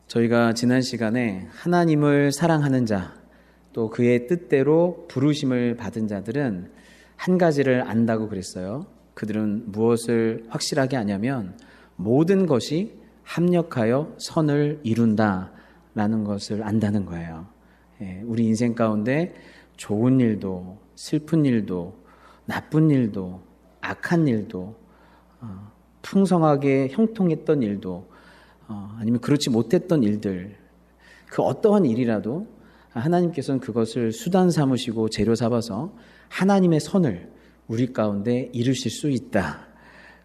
저희가 지난 시간에 하나님을 사랑하는 자, 또 그의 뜻대로 부르심을 받은 자들은 한 가지를 안다고 그랬어요. 그들은 무엇을 확실하게 아냐면 모든 것이 합력하여 선을 이룬다라는 것을 안다는 거예요. 우리 인생 가운데 좋은 일도 슬픈 일도 나쁜 일도 악한 일도 풍성하게 형통했던 일도 아니면 그렇지 못했던 일들, 그 어떠한 일이라도 하나님께서는 그것을 수단 삼으시고 재료 삼아서 하나님의 선을 우리 가운데 이루실 수 있다.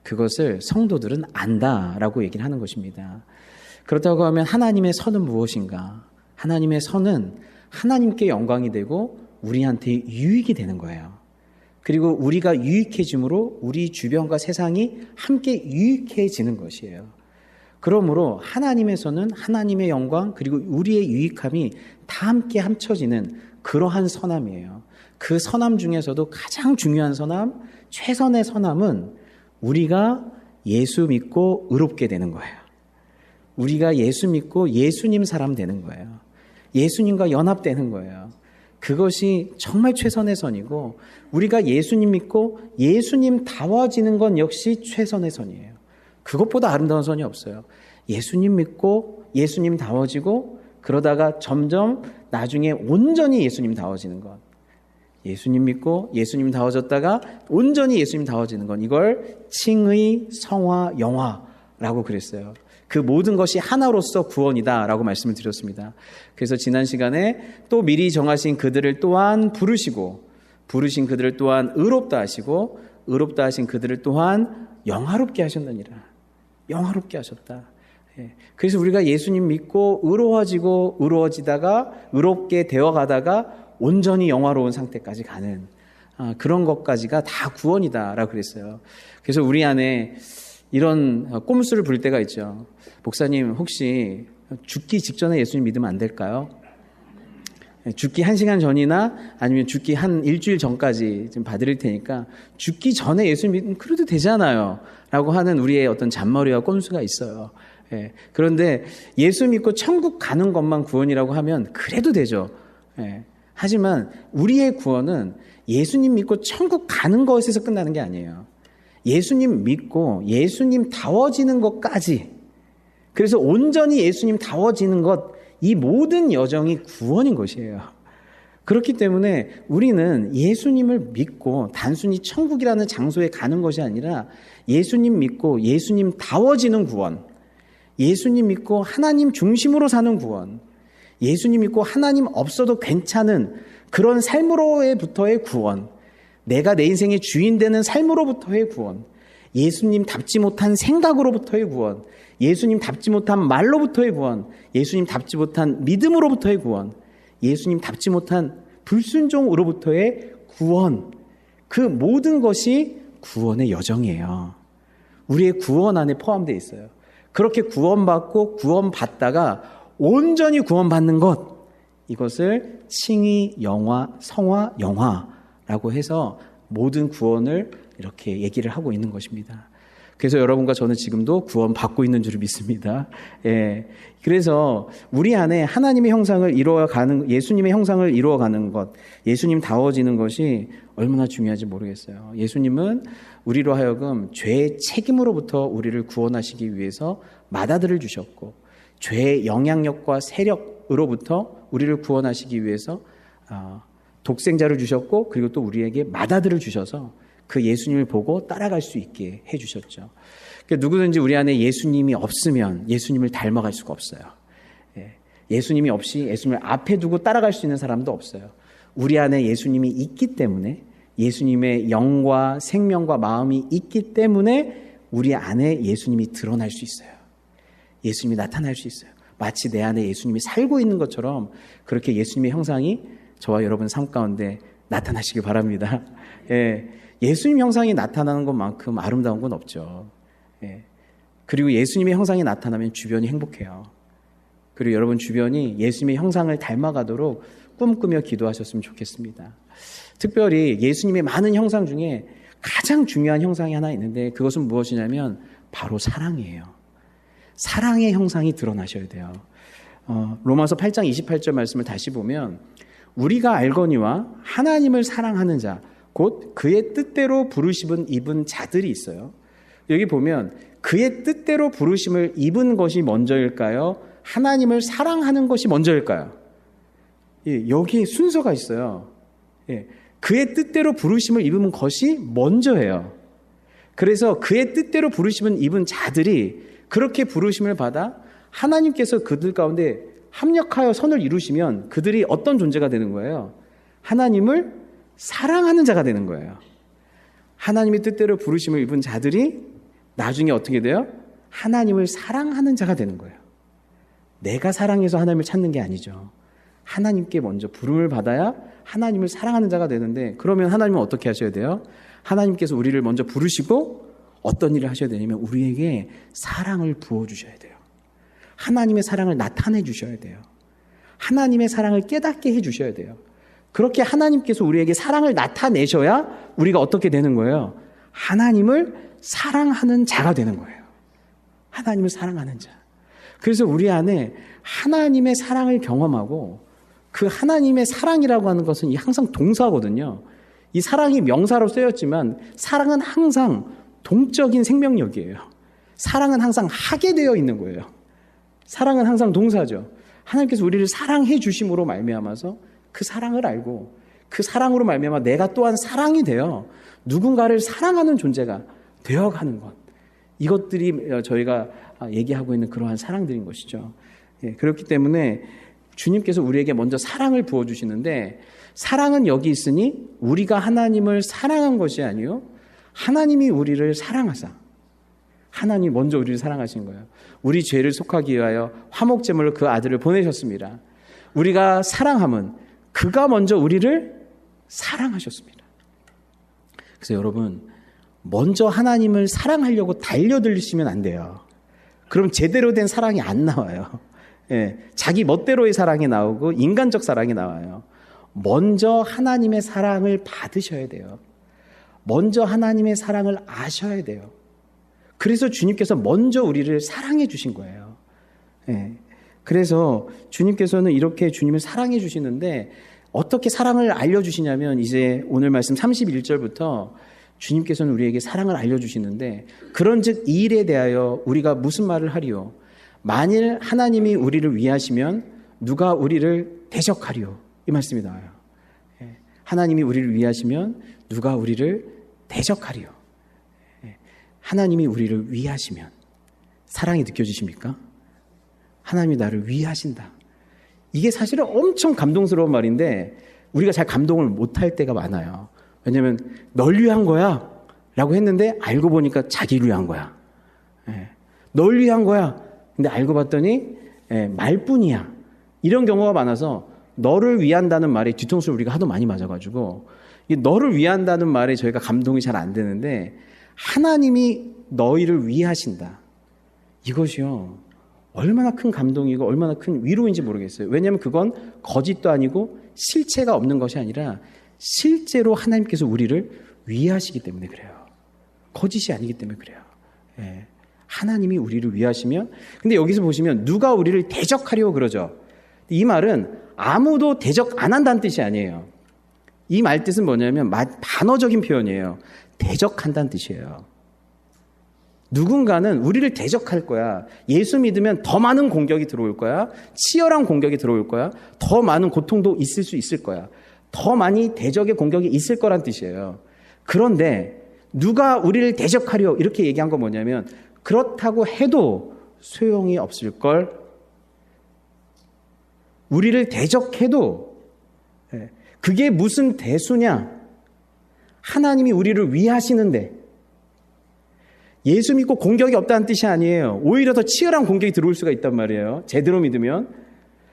그것을 성도들은 안다라고 얘기를 하는 것입니다. 그렇다고 하면 하나님의 선은 무엇인가? 하나님의 선은 하나님께 영광이 되고 우리한테 유익이 되는 거예요. 그리고 우리가 유익해짐으로 우리 주변과 세상이 함께 유익해지는 것이에요. 그러므로 하나님에서는 하나님의 영광 그리고 우리의 유익함이 다 함께 합쳐지는 그러한 선함이에요. 그 선함 중에서도 가장 중요한 선함, 최선의 선함은 우리가 예수 믿고 의롭게 되는 거예요. 우리가 예수 믿고 예수님 사람 되는 거예요. 예수님과 연합되는 거예요. 그것이 정말 최선의 선이고 우리가 예수님 믿고 예수님다워지는 건 역시 최선의 선이에요. 그것보다 아름다운 선이 없어요. 예수님 믿고 예수님다워지고 그러다가 점점 나중에 온전히 예수님다워지는 것. 예수님 믿고 예수님다워졌다가 온전히 예수님다워지는 것. 이걸 칭의, 성화, 영화라고 그랬어요. 그 모든 것이 하나로서 구원이다라고 말씀을 드렸습니다. 그래서 지난 시간에 또 미리 정하신 그들을 또한 부르시고 부르신 그들을 또한 의롭다 하시고 의롭다 하신 그들을 또한 영화롭게 하셨느니라. 영화롭게 하셨다. 그래서 우리가 예수님 믿고 의로워지고 의로워지다가 의롭게 되어가다가 온전히 영화로운 상태까지 가는 그런 것까지가 다 구원이다라고 그랬어요. 그래서 우리 안에 이런 꼼수를 부릴 때가 있죠. 목사님 혹시 죽기 직전에 예수님 믿으면 안 될까요? 죽기 1시간 전이나 아니면 죽기 한 일주일 전까지 좀 봐드릴 테니까 죽기 전에 예수님 믿으면 그래도 되잖아요 라고 하는 우리의 어떤 잔머리와 꼼수가 있어요. 그런데 예수 믿고 천국 가는 것만 구원이라고 하면 그래도 되죠. 하지만 우리의 구원은 예수님 믿고 천국 가는 것에서 끝나는 게 아니에요. 예수님 믿고 예수님다워지는 것까지, 그래서 온전히 예수님다워지는 것, 이 모든 여정이 구원인 것이에요. 그렇기 때문에 우리는 예수님을 믿고 단순히 천국이라는 장소에 가는 것이 아니라 예수님 믿고 예수님다워지는 구원, 예수님 믿고 하나님 중심으로 사는 구원, 예수님 믿고 하나님 없어도 괜찮은 그런 삶으로부터의 구원, 내가 내 인생의 주인 되는 삶으로부터의 구원, 예수님답지 못한 생각으로부터의 구원, 예수님답지 못한 말로부터의 구원, 예수님답지 못한 믿음으로부터의 구원, 예수님답지 못한 불순종으로부터의 구원, 그 모든 것이 구원의 여정이에요. 우리의 구원 안에 포함되어 있어요. 그렇게 구원받고 구원받다가 온전히 구원받는 것, 이것을 칭의, 영화, 성화, 영화라고 해서 모든 구원을 이렇게 얘기를 하고 있는 것입니다. 그래서 여러분과 저는 지금도 구원받고 있는 줄 믿습니다. 그래서 우리 안에 하나님의 형상을 이루어가는, 예수님의 형상을 이루어가는 것, 예수님다워지는 것이 얼마나 중요한지 모르겠어요. 예수님은 우리로 하여금 죄의 책임으로부터 우리를 구원하시기 위해서 맏아들을 주셨고, 죄의 영향력과 세력으로부터 우리를 구원하시기 위해서 독생자를 주셨고, 그리고 또 우리에게 맏아들을 주셔서 그 예수님을 보고 따라갈 수 있게 해주셨죠. 그러니까 누구든지 우리 안에 예수님이 없으면 예수님을 닮아갈 수가 없어요. 예수님이 없이 예수님을 앞에 두고 따라갈 수 있는 사람도 없어요. 우리 안에 예수님이 있기 때문에, 예수님의 영과 생명과 마음이 있기 때문에 우리 안에 예수님이 드러날 수 있어요. 예수님이 나타날 수 있어요. 마치 내 안에 예수님이 살고 있는 것처럼 그렇게 예수님의 형상이 저와 여러분 삶 가운데 나타나시길 바랍니다. 예수님 형상이 나타나는 것만큼 아름다운 건 없죠. 그리고 예수님의 형상이 나타나면 주변이 행복해요. 그리고 여러분 주변이 예수님의 형상을 닮아가도록 꿈꾸며 기도하셨으면 좋겠습니다. 특별히 예수님의 많은 형상 중에 가장 중요한 형상이 하나 있는데 그것은 무엇이냐면 바로 사랑이에요. 사랑의 형상이 드러나셔야 돼요. 로마서 8장 28절 말씀을 다시 보면 우리가 알거니와 하나님을 사랑하는 자 곧 그의 뜻대로 부르심을 입은 자들이 있어요. 여기 보면 그의 뜻대로 부르심을 입은 것이 먼저일까요? 하나님을 사랑하는 것이 먼저일까요? 예, 여기 순서가 있어요. 예, 그의 뜻대로 부르심을 입은 것이 먼저예요. 그래서 그의 뜻대로 부르심을 입은 자들이 그렇게 부르심을 받아 하나님께서 그들 가운데 합력하여 선을 이루시면 그들이 어떤 존재가 되는 거예요? 하나님을 사랑하는 자가 되는 거예요. 하나님의 뜻대로 부르심을 입은 자들이 나중에 어떻게 돼요? 하나님을 사랑하는 자가 되는 거예요. 내가 사랑해서 하나님을 찾는 게 아니죠. 하나님께 먼저 부름을 받아야 하나님을 사랑하는 자가 되는데, 그러면 하나님은 어떻게 하셔야 돼요? 하나님께서 우리를 먼저 부르시고 어떤 일을 하셔야 되냐면 우리에게 사랑을 부어주셔야 돼요. 하나님의 사랑을 나타내 주셔야 돼요. 하나님의 사랑을 깨닫게 해주셔야 돼요. 그렇게 하나님께서 우리에게 사랑을 나타내셔야 우리가 어떻게 되는 거예요? 하나님을 사랑하는 자가 되는 거예요. 하나님을 사랑하는 자. 그래서 우리 안에 하나님의 사랑을 경험하고, 그 하나님의 사랑이라고 하는 것은 항상 동사거든요. 이 사랑이 명사로 쓰였지만 사랑은 항상 동적인 생명력이에요. 사랑은 항상 하게 되어 있는 거예요. 사랑은 항상 동사죠. 하나님께서 우리를 사랑해 주심으로 말미암아서 그 사랑을 알고 그 사랑으로 말미암아 내가 또한 사랑이 되어 누군가를 사랑하는 존재가 되어가는 것. 이것들이 저희가 얘기하고 있는 그러한 사랑들인 것이죠. 예, 그렇기 때문에 주님께서 우리에게 먼저 사랑을 부어주시는데, 사랑은 여기 있으니 우리가 하나님을 사랑한 것이 아니요 하나님이 우리를 사랑하사, 하나님이 먼저 우리를 사랑하신 거예요. 우리 죄를 속하기 위하여 화목제물로 그 아들을 보내셨습니다. 우리가 사랑함은 그가 먼저 우리를 사랑하셨습니다. 그래서 여러분, 먼저 하나님을 사랑하려고 달려들시면 안 돼요. 그럼 제대로 된 사랑이 안 나와요. 예, 자기 멋대로의 사랑이 나오고 인간적 사랑이 나와요. 먼저 하나님의 사랑을 받으셔야 돼요. 먼저 하나님의 사랑을 아셔야 돼요. 그래서 주님께서 먼저 우리를 사랑해 주신 거예요. 예, 그래서 주님께서는 이렇게 주님을 사랑해 주시는데, 어떻게 사랑을 알려주시냐면 이제 오늘 말씀 31절부터 주님께서는 우리에게 사랑을 알려주시는데, 그런즉 이 일에 대하여 우리가 무슨 말을 하리요? 만일 하나님이 우리를 위하시면 누가 우리를 대적하리요? 이 말씀이 나와요. 하나님이 우리를 위하시면 누가 우리를 대적하리요? 하나님이 우리를 위하시면, 사랑이 느껴지십니까? 하나님이 나를 위하신다. 이게 사실은 엄청 감동스러운 말인데 우리가 잘 감동을 못할 때가 많아요. 왜냐하면 널 위한 거야 라고 했는데 알고 보니까 자기를 위한 거야. 널 위한 거야. 근데 알고 봤더니 말뿐이야. 이런 경우가 많아서 너를 위한다는 말에 뒤통수를 우리가 하도 많이 맞아가지고, 너를 위한다는 말에 저희가 감동이 잘 안 되는데, 하나님이 너희를 위하신다. 이것이요, 얼마나 큰 감동이고 얼마나 큰 위로인지 모르겠어요. 왜냐하면 그건 거짓도 아니고 실체가 없는 것이 아니라 실제로 하나님께서 우리를 위하시기 때문에 그래요. 거짓이 아니기 때문에 그래요. 예. 하나님이 우리를 위하시면, 근데 여기서 보시면 누가 우리를 대적하려고 그러죠. 이 말은 아무도 대적 안 한다는 뜻이 아니에요. 이 말 뜻은 뭐냐면 반어적인 표현이에요. 대적한다는 뜻이에요. 누군가는 우리를 대적할 거야. 예수 믿으면 더 많은 공격이 들어올 거야. 치열한 공격이 들어올 거야. 더 많은 고통도 있을 수 있을 거야. 더 많이 대적의 공격이 있을 거란 뜻이에요. 그런데 누가 우리를 대적하려 이렇게 얘기한 건 뭐냐면, 그렇다고 해도 소용이 없을 걸. 우리를 대적해도 그게 무슨 대수냐. 하나님이 우리를 위하시는데, 예수 믿고 공격이 없다는 뜻이 아니에요. 오히려 더 치열한 공격이 들어올 수가 있단 말이에요. 제대로 믿으면.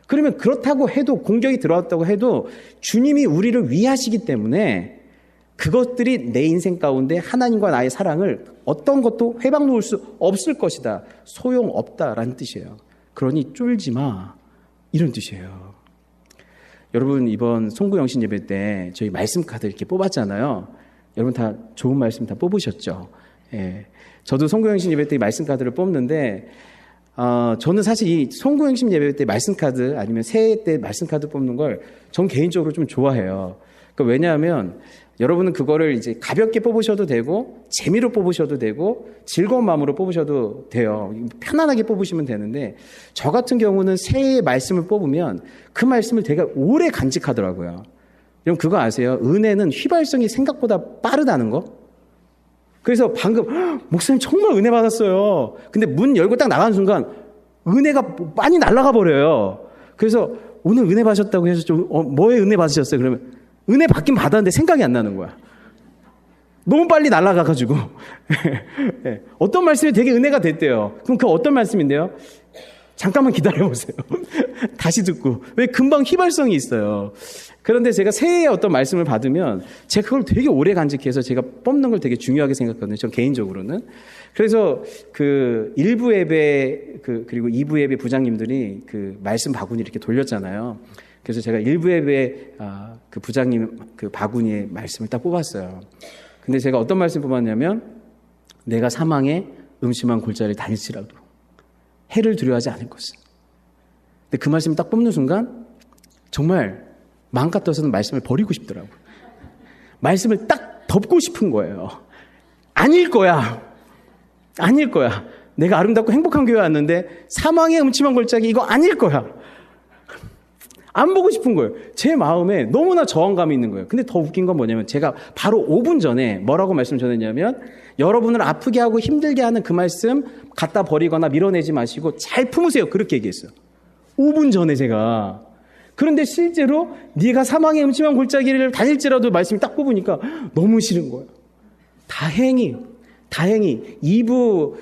그러면 그렇다고 해도, 공격이 들어왔다고 해도 주님이 우리를 위하시기 때문에 그것들이 내 인생 가운데 하나님과 나의 사랑을 어떤 것도 회방 놓을 수 없을 것이다. 소용없다라는 뜻이에요. 그러니 쫄지 마. 이런 뜻이에요. 여러분, 이번 송구영신 예배 때 저희 말씀 카드 이렇게 뽑았잖아요. 여러분 다 좋은 말씀 다 뽑으셨죠? 예. 저도 송구영신 예배 때 말씀 카드를 뽑는데 저는 사실 이 송구행심 예배 때 말씀 카드 아니면 새해 때 말씀 카드 뽑는 걸 전 개인적으로 좀 좋아해요. 그러니까 왜냐하면 여러분은 그거를 이제 가볍게 뽑으셔도 되고 재미로 뽑으셔도 되고 즐거운 마음으로 뽑으셔도 돼요. 편안하게 뽑으시면 되는데 저 같은 경우는 새해의 말씀을 뽑으면 그 말씀을 되게 오래 간직하더라고요. 여러분 그거 아세요? 은혜는 휘발성이 생각보다 빠르다는 거? 그래서 방금 목사님 정말 은혜 받았어요. 근데 문 열고 딱 나가는 순간 은혜가 많이 날아가 버려요. 그래서 오늘 은혜 받으셨다고 해서 좀 뭐에 은혜 받으셨어요? 그러면 은혜 받긴 받았는데 생각이 안 나는 거야. 너무 빨리 날아가가지고 어떤 말씀이 되게 은혜가 됐대요. 그럼 그 어떤 말씀인데요? 잠깐만 기다려보세요. 다시 듣고. 왜 금방 휘발성이 있어요. 그런데 제가 새해에 어떤 말씀을 받으면 제가 그걸 되게 오래 간직해서 제가 뽑는 걸 되게 중요하게 생각하거든요. 전 개인적으로는. 그래서 그 1부 예배 그리고 2부 예배 부장님들이 그 말씀 바구니 이렇게 돌렸잖아요. 그래서 제가 1부 예배 그 부장님 그 바구니의 말씀을 딱 뽑았어요. 근데 제가 어떤 말씀 뽑았냐면 내가 사망의 음침한 골짜기를 다닐지라도 해를 두려워하지 않을 것은. 근데 그 말씀을 딱 뽑는 순간 정말 마음 같아서는 말씀을 버리고 싶더라고요. 말씀을 딱 덮고 싶은 거예요. 아닐 거야. 아닐 거야. 내가 아름답고 행복한 교회 왔는데 사망의 음침한 골짜기 이거 아닐 거야. 안 보고 싶은 거예요. 제 마음에 너무나 저항감이 있는 거예요. 근데 더 웃긴 건 뭐냐면 제가 바로 5분 전에 뭐라고 말씀 전했냐면 여러분을 아프게 하고 힘들게 하는 그 말씀 갖다 버리거나 밀어내지 마시고 잘 품으세요. 그렇게 얘기했어요. 5분 전에 제가. 그런데 실제로 네가 사망의 음침한 골짜기를 다닐지라도 말씀이 딱 뽑으니까 너무 싫은 거예요. 다행히 2부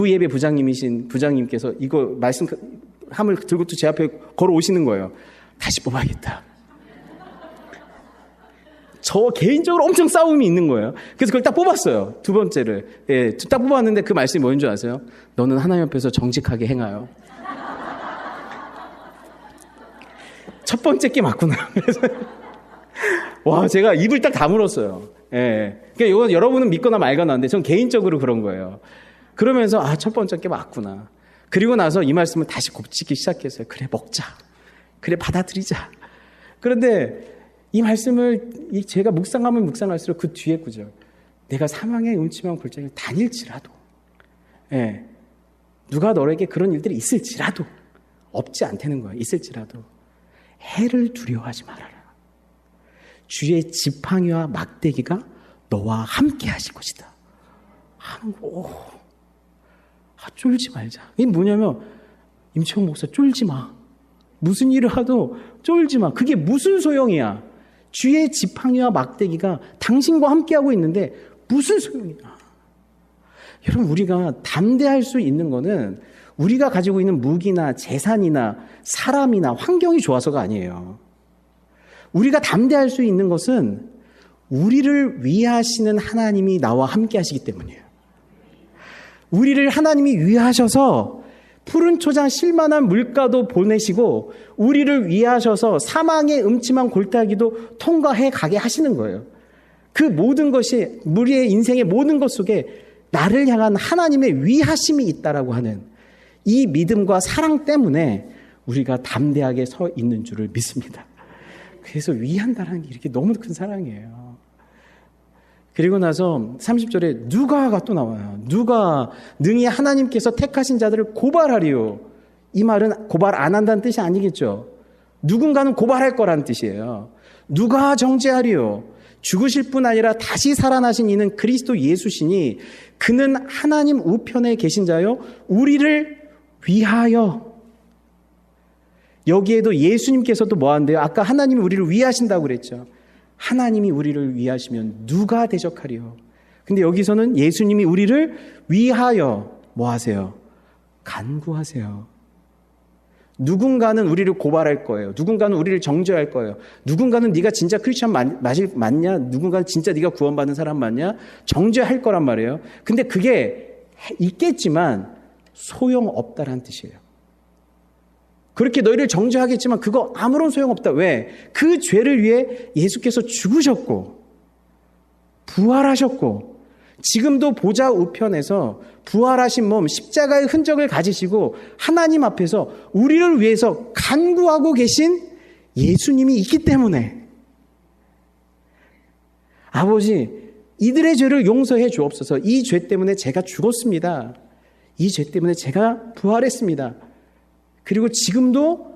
예배 부장님이신 부장님께서 이거 말씀 함을 들고 또 제 앞에 걸어오시는 거예요. 다시 뽑아야겠다. 저 개인적으로 엄청 싸움이 있는 거예요. 그래서 그걸 딱 뽑았어요. 두 번째를. 예, 딱 뽑았는데 그 말씀이 뭐인 줄 아세요? 너는 하나님 앞에서 정직하게 행하여. 첫 번째 게 맞구나. 그래서 와, 제가 입을 딱 다물었어요. 예. 그러니까 이건 여러분은 믿거나 말거나 한데 전 개인적으로 그런 거예요. 그러면서 첫 번째 게 맞구나. 그리고 나서 이 말씀을 다시 곱씹기 시작했어요. 그래, 먹자. 그래, 받아들이자. 그런데 이 말씀을 제가 묵상하면 묵상할수록 그 뒤에 구절. 내가 사망의 음침한 골짜기를 다닐지라도. 예. 누가 너에게 그런 일들이 있을지라도. 없지 않다는 거야. 있을지라도. 해를 두려워하지 말아라. 주의 지팡이와 막대기가 너와 함께 하실 것이다. 쫄지 말자. 이게 뭐냐면 임채용 목사 쫄지 마. 무슨 일을 하도 쫄지 마. 그게 무슨 소용이야. 주의 지팡이와 막대기가 당신과 함께하고 있는데 무슨 소용이야. 여러분 우리가 담대할 수 있는 거는 우리가 가지고 있는 무기나 재산이나 사람이나 환경이 좋아서가 아니에요. 우리가 담대할 수 있는 것은 우리를 위하시는 하나님이 나와 함께 하시기 때문이에요. 우리를 하나님이 위하셔서 푸른 초장 실만한 물가도 보내시고 우리를 위하셔서 사망의 음침한 골짜기도 통과해 가게 하시는 거예요. 그 모든 것이 우리의 인생의 모든 것 속에 나를 향한 하나님의 위하심이 있다라고 하는 이 믿음과 사랑 때문에 우리가 담대하게 서 있는 줄을 믿습니다. 그래서 위한다는 게 이렇게 너무 큰 사랑이에요. 그리고 나서 30절에 누가가 또 나와요. 누가 능히 하나님께서 택하신 자들을 고발하리요. 이 말은 고발 안 한다는 뜻이 아니겠죠. 누군가는 고발할 거라는 뜻이에요. 누가 정죄하리요. 죽으실 뿐 아니라 다시 살아나신 이는 그리스도 예수시니 그는 하나님 우편에 계신 자요 우리를 위하여. 여기에도 예수님께서도 뭐 한대요? 아까 하나님이 우리를 위하신다고 그랬죠. 하나님이 우리를 위하시면 누가 대적하리요? 근데 여기서는 예수님이 우리를 위하여 뭐 하세요? 간구하세요. 누군가는 우리를 고발할 거예요. 누군가는 우리를 정죄할 거예요. 누군가는 네가 진짜 크리스천 맞냐? 누군가는 진짜 네가 구원받은 사람 맞냐? 정죄할 거란 말이에요. 근데 그게 있겠지만 소용없다라는 뜻이에요. 그렇게 너희를 정죄하겠지만 그거 아무런 소용없다. 왜? 그 죄를 위해 예수께서 죽으셨고 부활하셨고 지금도 보좌 우편에서 부활하신 몸 십자가의 흔적을 가지시고 하나님 앞에서 우리를 위해서 간구하고 계신 예수님이 있기 때문에 아버지, 이들의 죄를 용서해 주옵소서. 이 죄 때문에 제가 죽었습니다. 이 죄 때문에 제가 부활했습니다. 그리고 지금도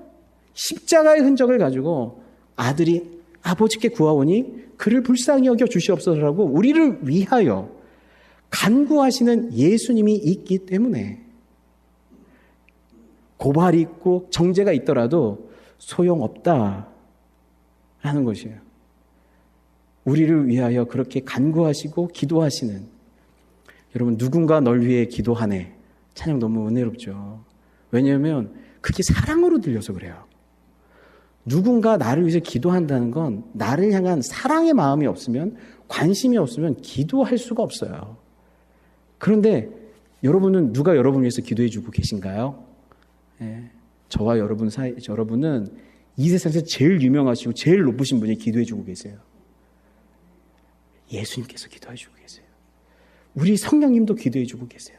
십자가의 흔적을 가지고 아들이 아버지께 구하오니 그를 불쌍히 여겨 주시옵소서라고 우리를 위하여 간구하시는 예수님이 있기 때문에 고발이 있고 정죄가 있더라도 소용없다라는 것이에요. 우리를 위하여 그렇게 간구하시고 기도하시는, 여러분, 누군가 널 위해 기도하네. 찬양 너무 은혜롭죠. 왜냐하면 그게 사랑으로 들려서 그래요. 누군가 나를 위해서 기도한다는 건 나를 향한 사랑의 마음이 없으면, 관심이 없으면 기도할 수가 없어요. 그런데 여러분은 누가 여러분을 위해서 기도해 주고 계신가요? 예, 저와 여러분 사이, 여러분은 이 세상에서 제일 유명하시고 제일 높으신 분이 기도해 주고 계세요. 예수님께서 기도해 주고 계세요. 우리 성령님도 기도해 주고 계세요.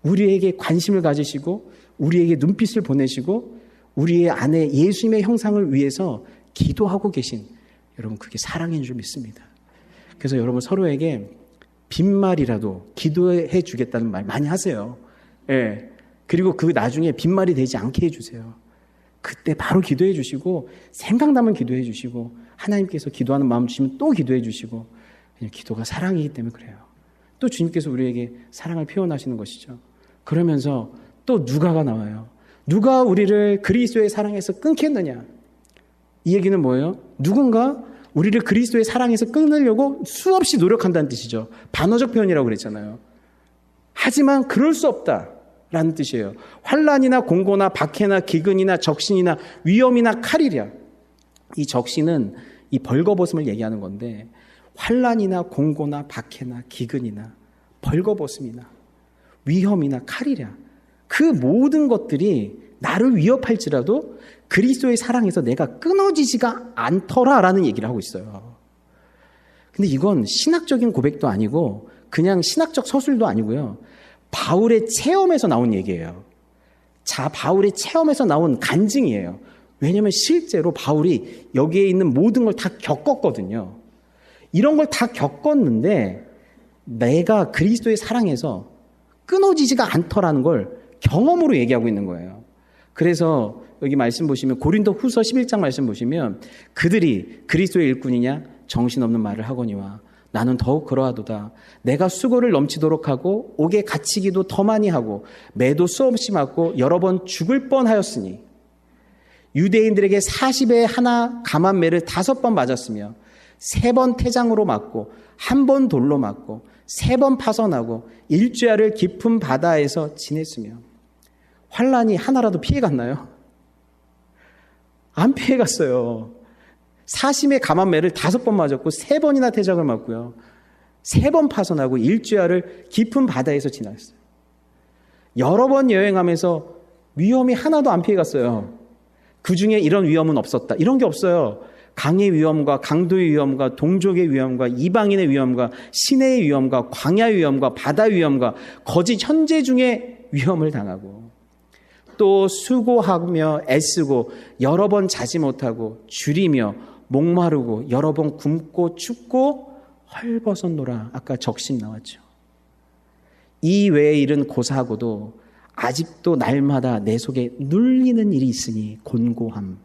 우리에게 관심을 가지시고 우리에게 눈빛을 보내시고 우리의 안에 예수님의 형상을 위해서 기도하고 계신, 여러분, 그게 사랑인 줄 믿습니다. 그래서 여러분 서로에게 빈말이라도 기도해 주겠다는 말 많이 하세요. 예. 그리고 그 나중에 빈말이 되지 않게 해주세요. 그때 바로 기도해 주시고 생각나면 기도해 주시고 하나님께서 기도하는 마음 주시면 또 기도해 주시고, 그냥 기도가 사랑이기 때문에 그래요. 또 주님께서 우리에게 사랑을 표현하시는 것이죠. 그러면서 또 누가가 나와요. 누가 우리를 그리스도의 사랑에서 끊겠느냐? 이 얘기는 뭐예요? 누군가 우리를 그리스도의 사랑에서 끊으려고 수없이 노력한다는 뜻이죠. 반어적 표현이라고 그랬잖아요. 하지만 그럴 수 없다라는 뜻이에요. 환난이나 공고나 박해나 기근이나 적신이나 위험이나 칼이랴. 이 적신은 이 벌거벗음을 얘기하는 건데, 환난이나 공고나 박해나 기근이나 벌거벗음이나 위험이나 칼이랴, 그 모든 것들이 나를 위협할지라도 그리스도의 사랑에서 내가 끊어지지가 않더라라는 얘기를 하고 있어요. 근데 이건 신학적인 고백도 아니고 그냥 신학적 서술도 아니고요. 바울의 체험에서 나온 얘기예요. 바울의 체험에서 나온 간증이에요. 왜냐하면 실제로 바울이 여기에 있는 모든 걸 다 겪었거든요. 이런 걸 다 겪었는데 내가 그리스도의 사랑에서 끊어지지가 않더라는 걸 경험으로 얘기하고 있는 거예요. 그래서 여기 말씀 보시면 고린도 후서 11장 말씀 보시면 그들이 그리스도의 일꾼이냐 정신없는 말을 하거니와 나는 더욱 그러하도다. 내가 수고를 넘치도록 하고 옥에 갇히기도 더 많이 하고 매도 수없이 맞고 여러 번 죽을 뻔하였으니 유대인들에게 40에 하나 감한 매를 5번 맞았으며 3번 태장으로 맞고 1번 돌로 맞고 3번 파선하고 일주야를 깊은 바다에서 지냈으며. 환난이 하나라도 피해갔나요? 안 피해갔어요. 40의 감한 매를 5번 맞았고 3번이나 태장을 맞고요. 3번 파선하고 일주야를 깊은 바다에서 지났어요. 여러 번 여행하면서 위험이 하나도 안 피해갔어요. 그 중에 이런 위험은 없었다. 이런 게 없어요. 강의 위험과 강도의 위험과 동족의 위험과 이방인의 위험과 시내의 위험과 광야의 위험과 바다 위험과 거짓 현재 중에 위험을 당하고 또 수고하며 애쓰고 여러 번 자지 못하고 줄이며 목마르고 여러 번 굶고 춥고 헐벗었노라. 아까 적신 나왔죠. 이 외의 일은 고사하고도 아직도 날마다 내 속에 눌리는 일이 있으니 곤고함.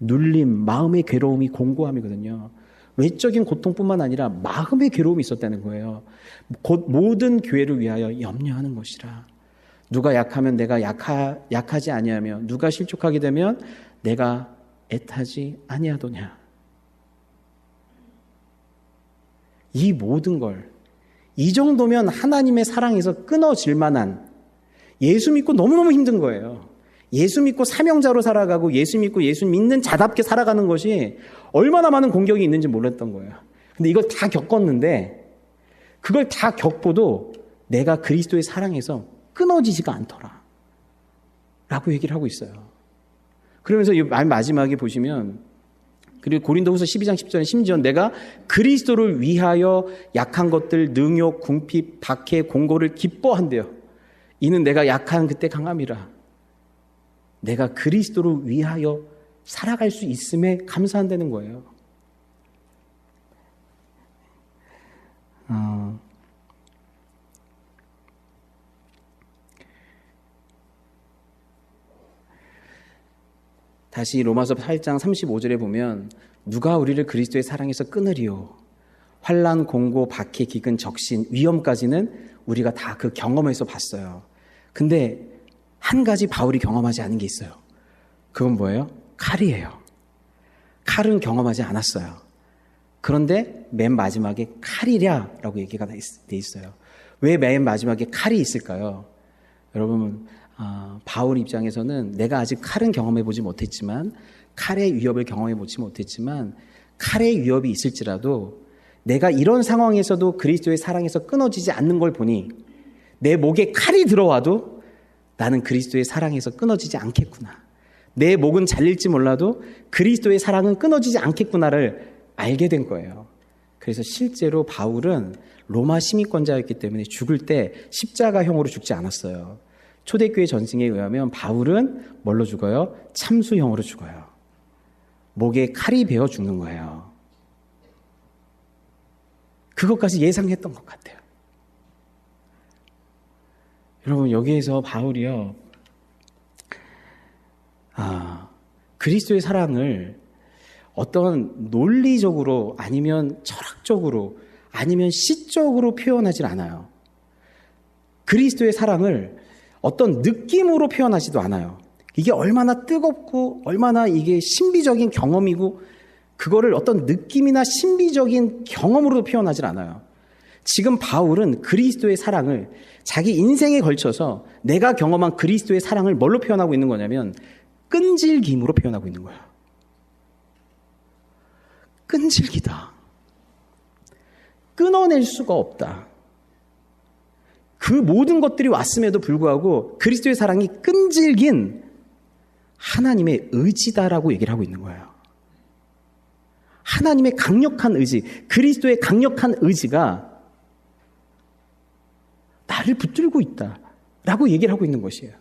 눌림, 마음의 괴로움이 곤고함이거든요. 외적인 고통뿐만 아니라 마음의 괴로움이 있었다는 거예요. 곧 모든 교회를 위하여 염려하는 것이라. 누가 약하면 내가 약하지 아니하며 누가 실족하게 되면 내가 애타지 아니하도냐. 이 모든 걸, 이 정도면 하나님의 사랑에서 끊어질 만한, 예수 믿고 너무너무 힘든 거예요. 예수 믿고 사명자로 살아가고 예수 믿고 예수 믿는 자답게 살아가는 것이 얼마나 많은 공격이 있는지 몰랐던 거예요. 근데 이걸 다 겪었는데 그걸 다 겪고도 내가 그리스도의 사랑에서 끊어지지가 않더라 라고 얘기를 하고 있어요. 그러면서 이 마지막에 보시면 그리고 고린도후서 12장 10절에 심지어 내가 그리스도를 위하여 약한 것들 능욕, 궁핍, 박해, 공고를 기뻐한대요. 이는 내가 약한 그때 강함이라. 내가 그리스도를 위하여 살아갈 수 있음에 감사한다는 거예요. 다시 로마서 8장 35절에 보면 누가 우리를 그리스도의 사랑에서 끊으리요. 환난, 공고, 박해, 기근, 적신, 위험까지는 우리가 다 그 경험에서 봤어요. 근데 한 가지 바울이 경험하지 않은 게 있어요. 그건 뭐예요? 칼이에요. 칼은 경험하지 않았어요. 그런데 맨 마지막에 칼이랴라고 얘기가 돼 있어요. 왜 맨 마지막에 칼이 있을까요? 여러분, 바울 입장에서는 내가 아직 칼은 경험해보지 못했지만, 칼의 위협을 경험해보지 못했지만, 칼의 위협이 있을지라도 내가 이런 상황에서도 그리스도의 사랑에서 끊어지지 않는 걸 보니 내 목에 칼이 들어와도 나는 그리스도의 사랑에서 끊어지지 않겠구나. 내 목은 잘릴지 몰라도 그리스도의 사랑은 끊어지지 않겠구나를 알게 된 거예요. 그래서 실제로 바울은 로마 시민권자였기 때문에 죽을 때 십자가형으로 죽지 않았어요. 초대교회 전승에 의하면 바울은 뭘로 죽어요? 참수형으로 죽어요. 목에 칼이 베어 죽는 거예요. 그것까지 예상했던 것 같아요. 여러분, 여기에서 바울이요, 그리스도의 사랑을 어떤 논리적으로 아니면 철학적으로 아니면 시적으로 표현하지 않아요. 그리스도의 사랑을 어떤 느낌으로 표현하지도 않아요. 이게 얼마나 뜨겁고 얼마나 이게 신비적인 경험이고 그거를 어떤 느낌이나 신비적인 경험으로 표현하지 않아요. 지금 바울은 그리스도의 사랑을 자기 인생에 걸쳐서 내가 경험한 그리스도의 사랑을 뭘로 표현하고 있는 거냐면 끈질김으로 표현하고 있는 거예요. 끈질기다. 끊어낼 수가 없다. 그 모든 것들이 왔음에도 불구하고 그리스도의 사랑이 끈질긴 하나님의 의지다라고 얘기를 하고 있는 거예요. 하나님의 강력한 의지, 그리스도의 강력한 의지가 나를 붙들고 있다라고 얘기를 하고 있는 것이에요.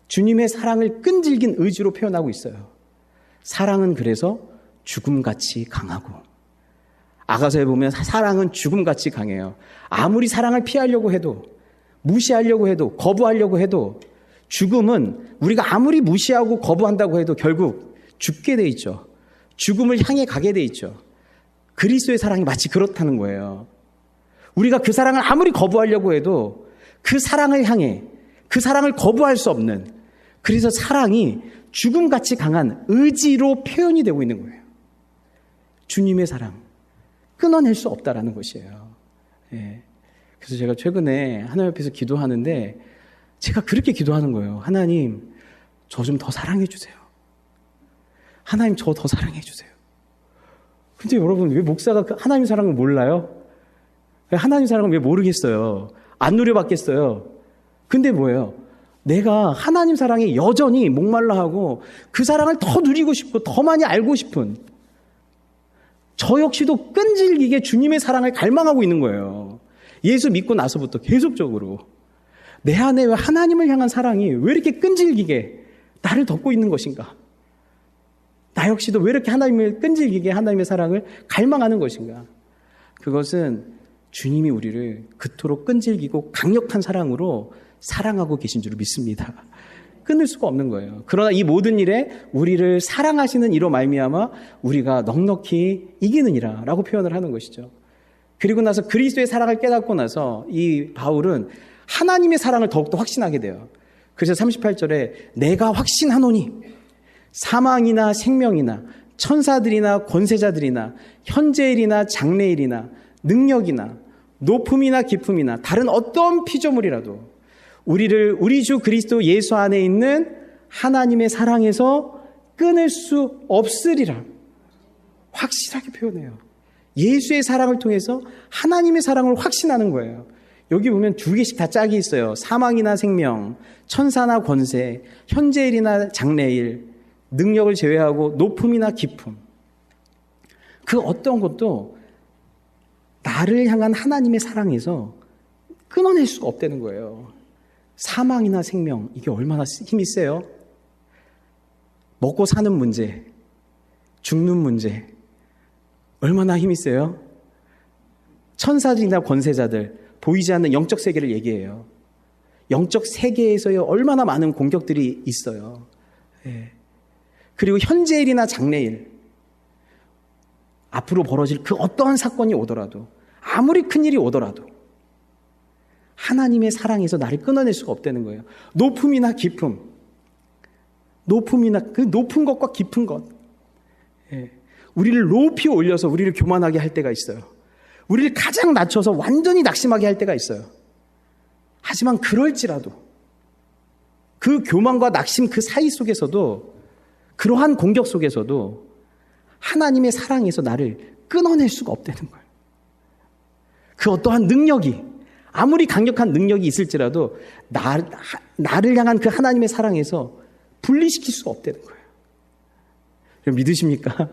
주님의 사랑을 끈질긴 의지로 표현하고 있어요. 사랑은 그래서 죽음같이 강하고, 아가서에 보면 사랑은 죽음같이 강해요. 아무리 사랑을 피하려고 해도, 무시하려고 해도, 거부하려고 해도 죽음은 우리가 아무리 무시하고 거부한다고 해도 결국 죽게 돼 있죠. 죽음을 향해 가게 돼 있죠. 그리스도의 사랑이 마치 그렇다는 거예요. 우리가 그 사랑을 아무리 거부하려고 해도 그 사랑을 향해, 그 사랑을 거부할 수 없는, 그래서 사랑이 죽음같이 강한 의지로 표현이 되고 있는 거예요. 주님의 사랑, 끊어낼 수 없다라는 것이에요. 예. 그래서 제가 최근에 하나님 앞에서 기도하는데 제가 그렇게 기도하는 거예요. 하나님, 저 좀 더 사랑해 주세요. 하나님, 저 더 사랑해 주세요. 근데 여러분, 왜 목사가 하나님 사랑을 몰라요? 하나님 사랑을 왜 모르겠어요? 안 누려봤겠어요? 근데 뭐예요? 내가 하나님 사랑에 여전히 목말라 하고 그 사랑을 더 누리고 싶고 더 많이 알고 싶은, 저 역시도 끈질기게 주님의 사랑을 갈망하고 있는 거예요. 예수 믿고 나서부터 계속적으로 내 안에 왜 하나님을 향한 사랑이 왜 이렇게 끈질기게 나를 덮고 있는 것인가? 나 역시도 왜 이렇게 하나님을 끈질기게 하나님의 사랑을 갈망하는 것인가? 그것은 주님이 우리를 그토록 끈질기고 강력한 사랑으로 사랑하고 계신 줄 믿습니다. 끊을 수가 없는 거예요. 그러나 이 모든 일에 우리를 사랑하시는 이로 말미암아 우리가 넉넉히 이기느니라 라고 표현을 하는 것이죠. 그리고 나서 그리스도의 사랑을 깨닫고 나서 이 바울은 하나님의 사랑을 더욱더 확신하게 돼요. 그래서 38절에 내가 확신하노니 사망이나 생명이나 천사들이나 권세자들이나 현재일이나 장래일이나 능력이나 높음이나 깊음이나 다른 어떤 피조물이라도 우리를 우리 주 그리스도 예수 안에 있는 하나님의 사랑에서 끊을 수 없으리라. 확실하게 표현해요. 예수의 사랑을 통해서 하나님의 사랑을 확신하는 거예요. 여기 보면 두 개씩 다 짝이 있어요. 사망이나 생명, 천사나 권세, 현재일이나 장래일, 능력을 제외하고 높음이나 깊음. 그 어떤 것도 나를 향한 하나님의 사랑에서 끊어낼 수가 없다는 거예요. 사망이나 생명, 이게 얼마나 힘이 세요? 먹고 사는 문제, 죽는 문제, 얼마나 힘이 세요? 천사들이나 권세자들, 보이지 않는 영적 세계를 얘기해요. 영적 세계에서의 얼마나 많은 공격들이 있어요. 예. 그리고 현재일이나 장래일, 앞으로 벌어질 그 어떠한 사건이 오더라도, 아무리 큰 일이 오더라도 하나님의 사랑에서 나를 끊어낼 수가 없다는 거예요. 높음이나 깊음, 높음이나 그 높은 것과 깊은 것, 예. 우리를 높이 올려서 우리를 교만하게 할 때가 있어요. 우리를 가장 낮춰서 완전히 낙심하게 할 때가 있어요. 하지만 그럴지라도 그 교만과 낙심 그 사이 속에서도, 그러한 공격 속에서도 하나님의 사랑에서 나를 끊어낼 수가 없다는 거예요. 그 어떠한 능력이, 아무리 강력한 능력이 있을지라도 나를 향한 그 하나님의 사랑에서 분리시킬 수가 없다는 거예요. 믿으십니까?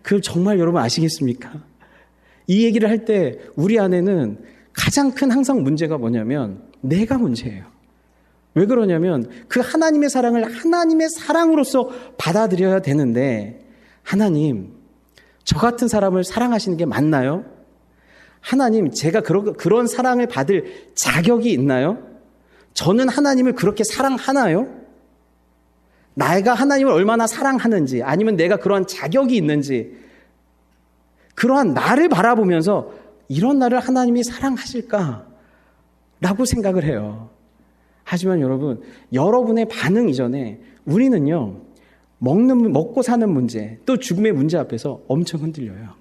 그걸 정말 여러분 아시겠습니까? 이 얘기를 할 때 우리 안에는 가장 큰 항상 문제가 뭐냐면 내가 문제예요. 왜 그러냐면 그 하나님의 사랑을 하나님의 사랑으로서 받아들여야 되는데, 하나님, 저 같은 사람을 사랑하시는 게 맞나요? 하나님, 제가 그런 사랑을 받을 자격이 있나요? 저는 하나님을 그렇게 사랑하나요? 내가 하나님을 얼마나 사랑하는지, 아니면 내가 그러한 자격이 있는지, 그러한 나를 바라보면서 이런 나를 하나님이 사랑하실까? 라고 생각을 해요. 하지만 여러분, 여러분의 반응 이전에 우리는요, 먹고 사는 문제, 또 죽음의 문제 앞에서 엄청 흔들려요.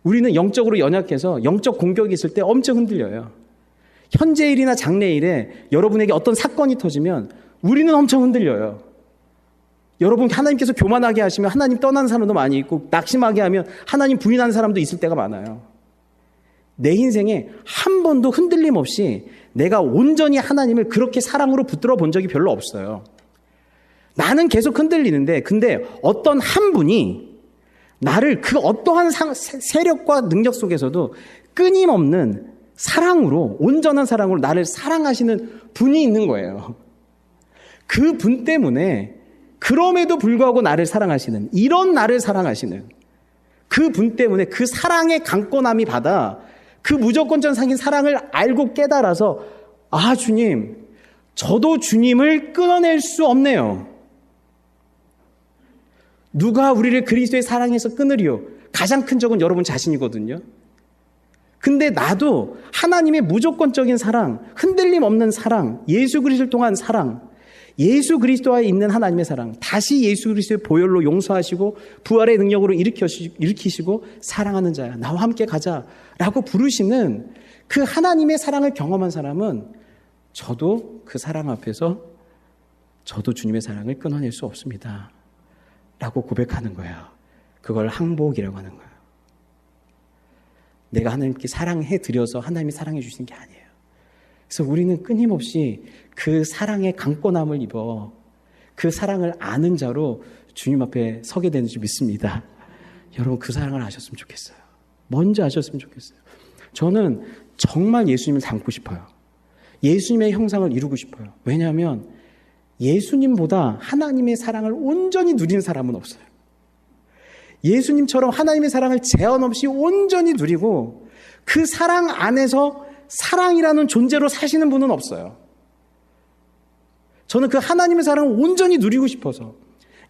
우리는 영적으로 연약해서 영적 공격이 있을 때 엄청 흔들려요. 현재일이나 장래일에 여러분에게 어떤 사건이 터지면 우리는 엄청 흔들려요. 여러분, 하나님께서 교만하게 하시면 하나님 떠나는 사람도 많이 있고, 낙심하게 하면 하나님 부인하는 사람도 있을 때가 많아요. 내 인생에 한 번도 흔들림 없이 내가 온전히 하나님을 그렇게 사랑으로 붙들어 본 적이 별로 없어요. 나는 계속 흔들리는데, 근데 어떤 한 분이 나를 그 어떠한 세력과 능력 속에서도 끊임없는 사랑으로, 온전한 사랑으로 나를 사랑하시는 분이 있는 거예요. 그 분 때문에, 그럼에도 불구하고 나를 사랑하시는, 이런 나를 사랑하시는 그 분 때문에 그 사랑의 강권함이 받아 그 무조건적인 사랑을 알고 깨달아서, 아, 주님, 저도 주님을 끊어낼 수 없네요. 누가 우리를 그리스도의 사랑에서 끊으리요? 가장 큰 적은 여러분 자신이거든요. 근데 나도 하나님의 무조건적인 사랑, 흔들림 없는 사랑, 예수 그리스도를 통한 사랑, 예수 그리스도와 있는 하나님의 사랑, 다시 예수 그리스도의 보혈로 용서하시고 부활의 능력으로 일으키시고 사랑하는 자야, 나와 함께 가자라고 부르시는 그 하나님의 사랑을 경험한 사람은, 저도 그 사랑 앞에서 저도 주님의 사랑을 끊어낼 수 없습니다 라고 고백하는 거예요. 그걸 항복이라고 하는 거예요. 내가 하나님께 사랑해 드려서 하나님이 사랑해 주시는 게 아니에요. 그래서 우리는 끊임없이 그 사랑의 강권함을 입어 그 사랑을 아는 자로 주님 앞에 서게 되는 줄 믿습니다. 여러분, 그 사랑을 아셨으면 좋겠어요. 먼저 아셨으면 좋겠어요. 저는 정말 예수님을 닮고 싶어요. 예수님의 형상을 이루고 싶어요. 왜냐하면 예수님보다 하나님의 사랑을 온전히 누린 사람은 없어요. 예수님처럼 하나님의 사랑을 제한 없이 온전히 누리고 그 사랑 안에서 사랑이라는 존재로 사시는 분은 없어요. 저는 그 하나님의 사랑을 온전히 누리고 싶어서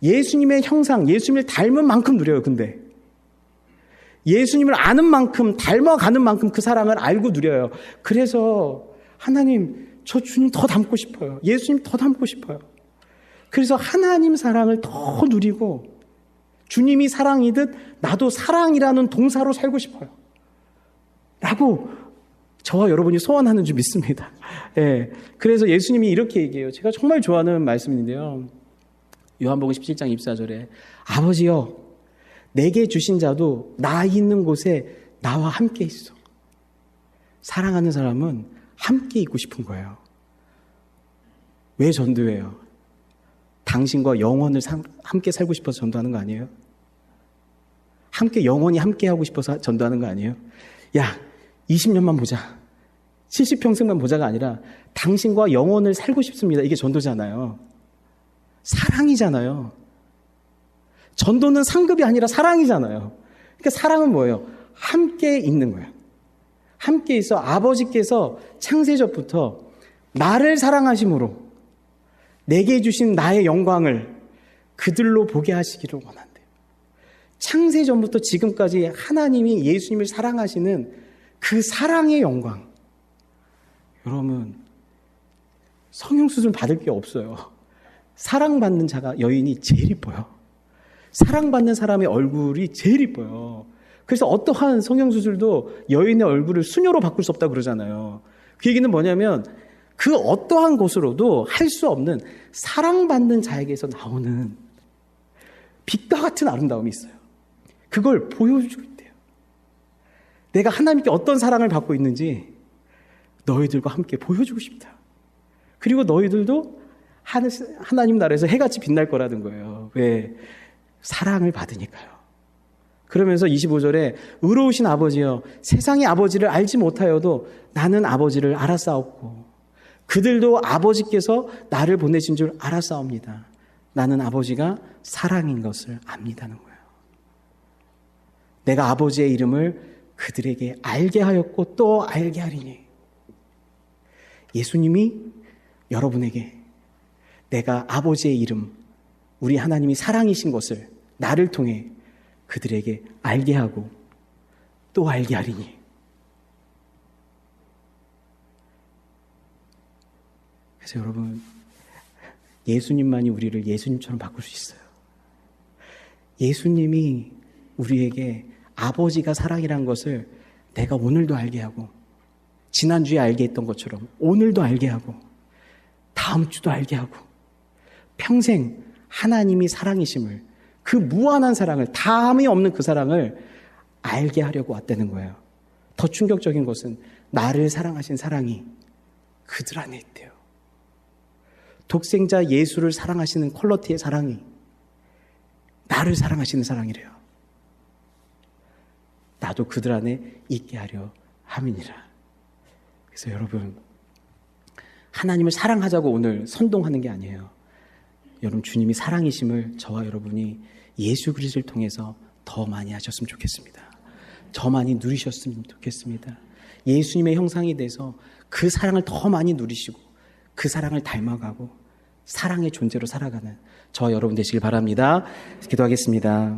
예수님의 형상, 예수님을 닮은 만큼 누려요. 근데 예수님을 아는 만큼, 닮아가는 만큼 그 사랑을 알고 누려요. 그래서 하나님, 저 주님 더 닮고 싶어요. 예수님 더 닮고 싶어요. 그래서 하나님 사랑을 더 누리고 주님이 사랑이듯 나도 사랑이라는 동사로 살고 싶어요 라고 저와 여러분이 소원하는 줄 믿습니다. 예. 그래서 예수님이 이렇게 얘기해요. 제가 정말 좋아하는 말씀인데요. 요한복음 17장 24절에 아버지여, 내게 주신 자도 나 있는 곳에 나와 함께 있어. 사랑하는 사람은 함께 있고 싶은 거예요. 왜 전도해요? 당신과 영원을 함께 살고 싶어서 전도하는 거 아니에요? 함께 영원히 함께 하고 싶어서 전도하는 거 아니에요? 야, 20년만 보자. 70평생만 보자가 아니라 당신과 영원을 살고 싶습니다. 이게 전도잖아요. 사랑이잖아요. 전도는 상급이 아니라 사랑이잖아요. 그러니까 사랑은 뭐예요? 함께 있는 거예요. 함께 있어 아버지께서 창세전부터 나를 사랑하심으로 내게 주신 나의 영광을 그들로 보게 하시기를 원한대요. 창세전부터 지금까지 하나님이 예수님을 사랑하시는 그 사랑의 영광. 여러분, 성형수술 받을 게 없어요. 사랑받는 자가 여인이 제일 이뻐요. 사랑받는 사람의 얼굴이 제일 이뻐요. 그래서 어떠한 성형수술도 여인의 얼굴을 수녀로 바꿀 수 없다고 그러잖아요. 그 얘기는 뭐냐면 그 어떠한 것으로도 할 수 없는 사랑받는 자에게서 나오는 빛과 같은 아름다움이 있어요. 그걸 보여주고 있대요. 내가 하나님께 어떤 사랑을 받고 있는지 너희들과 함께 보여주고 싶다. 그리고 너희들도 하나님 나라에서 해같이 빛날 거라는 거예요. 왜? 사랑을 받으니까요. 그러면서 25절에 의로우신 아버지여 세상의 아버지를 알지 못하여도 나는 아버지를 알았사옵고 그들도 아버지께서 나를 보내신 줄 알았사옵니다. 나는 아버지가 사랑인 것을 압니다는 거예요. 내가 아버지의 이름을 그들에게 알게 하였고 또 알게 하리니 예수님이 여러분에게 내가 아버지의 이름, 우리 하나님이 사랑이신 것을 나를 통해 그들에게 알게 하고 또 알게 하리니. 그래서 여러분, 예수님만이 우리를 예수님처럼 바꿀 수 있어요. 예수님이 우리에게 아버지가 사랑이란 것을 내가 오늘도 알게 하고 지난주에 알게 했던 것처럼 오늘도 알게 하고 다음 주도 알게 하고 평생 하나님이 사랑이심을 그 무한한 사랑을 다함이 없는 그 사랑을 알게 하려고 왔다는 거예요. 더 충격적인 것은 나를 사랑하신 사랑이 그들 안에 있대요. 독생자 예수를 사랑하시는 퀄러티의 사랑이 나를 사랑하시는 사랑이래요. 나도 그들 안에 있게 하려 함이니라. 그래서 여러분, 하나님을 사랑하자고 오늘 선동하는 게 아니에요. 여러분, 주님이 사랑이심을 저와 여러분이 예수 그리스도를 통해서 더 많이 하셨으면 좋겠습니다. 더 많이 누리셨으면 좋겠습니다. 예수님의 형상이 돼서 그 사랑을 더 많이 누리시고 그 사랑을 닮아가고 사랑의 존재로 살아가는 저와 여러분 되시길 바랍니다. 기도하겠습니다.